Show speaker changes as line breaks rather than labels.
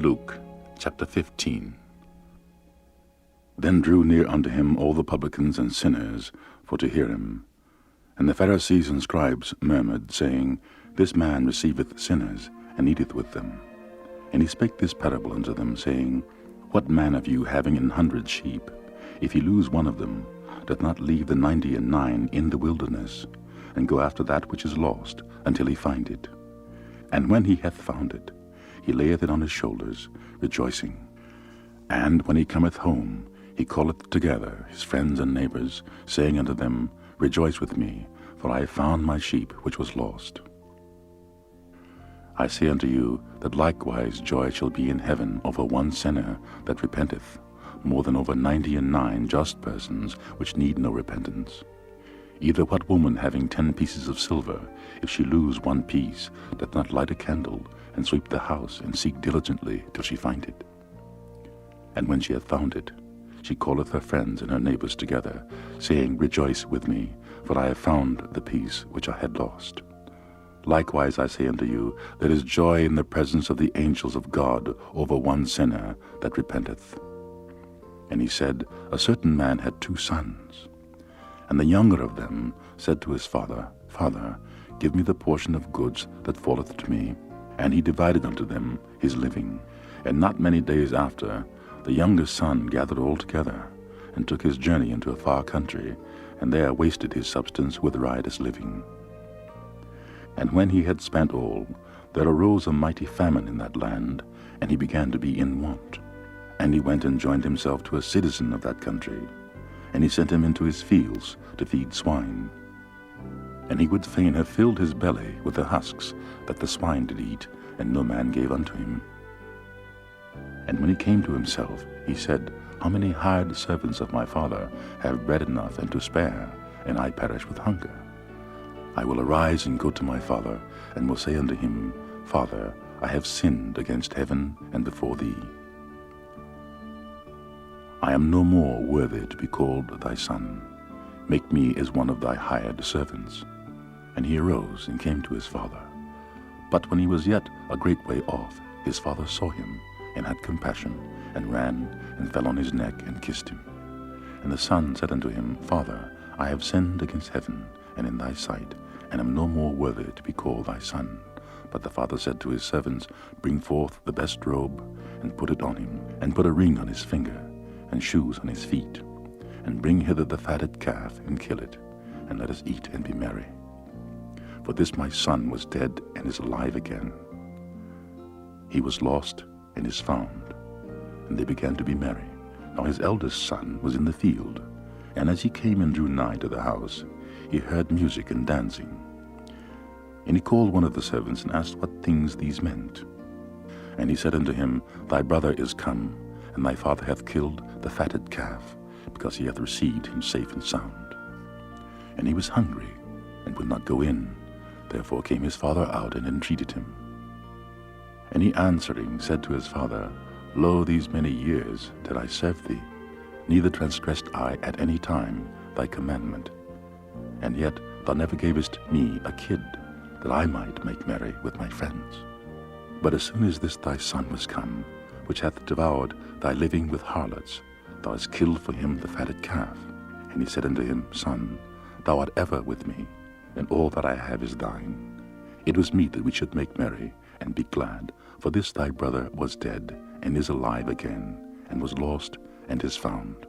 Luke chapter 15. Then drew near unto him all the publicans and sinners for to hear him. And the Pharisees and scribes murmured, saying, This man receiveth sinners, and eateth with them. And he spake this parable unto them, saying, What man of you, having 100 sheep, if he lose one of them, doth not leave the 99 in the wilderness, and go after that which is lost, until he find it? And when he hath found it, he layeth it on his shoulders, rejoicing. And when he cometh home, he calleth together his friends and neighbors, saying unto them, Rejoice with me, for I have found my sheep which was lost. I say unto you, that likewise joy shall be in heaven over one sinner that repenteth, more than over 99 just persons which need no repentance. Either what woman having 10 pieces of silver, if she lose one piece, doth not light a candle, and sweep the house, and seek diligently till she find it? And when she hath found it, she calleth her friends and her neighbors together, saying, Rejoice with me, for I have found the piece which I had lost. Likewise I say unto you, there is joy in the presence of the angels of God over one sinner that repenteth. And he said, A certain man had 2 sons. And the younger of them said to his father, Father, give me the portion of goods that falleth to me. And he divided unto them his living. And not many days after, the younger son gathered all together, and took his journey into a far country, and there wasted his substance with riotous living. And when he had spent all, there arose a mighty famine in that land, and he began to be in want. And he went and joined himself to a citizen of that country, and he sent him into his fields to feed swine. And he would fain have filled his belly with the husks that the swine did eat, and no man gave unto him. And when he came to himself, he said, How many hired servants of my father have bread enough and to spare, and I perish with hunger? I will arise and go to my father, and will say unto him, Father, I have sinned against heaven and before thee. I am no more worthy to be called thy son. Make me as one of thy hired servants. And he arose and came to his father. But when he was yet a great way off, his father saw him, and had compassion, and ran, and fell on his neck, and kissed him. And the son said unto him, Father, I have sinned against heaven, and in thy sight, and am no more worthy to be called thy son. But the father said to his servants, Bring forth the best robe, and put it on him, and put a ring on his finger, and shoes on his feet. And bring hither the fatted calf, and kill it, and let us eat and be merry. For this my son was dead, and is alive again. He was lost, and is found. And they began to be merry. Now his eldest son was in the field, and as he came and drew nigh to the house, he heard music and dancing. And he called one of the servants, and asked what things these meant. And he said unto him, Thy brother is come, and thy father hath killed the fatted calf, because he hath received him safe and sound. And he was hungry, and would not go in. Therefore came his father out, and entreated him. And he answering said to his father, Lo, these many years did I serve thee, neither transgressed I at any time thy commandment. And yet thou never gavest me a kid, that I might make merry with my friends. But as soon as this thy son was come, which hath devoured thy living with harlots, thou hast killed for him the fatted calf. And he said unto him, Son, thou art ever with me, and all that I have is thine. It was meet that we should make merry, and be glad, for this thy brother was dead, and is alive again, and was lost, and is found.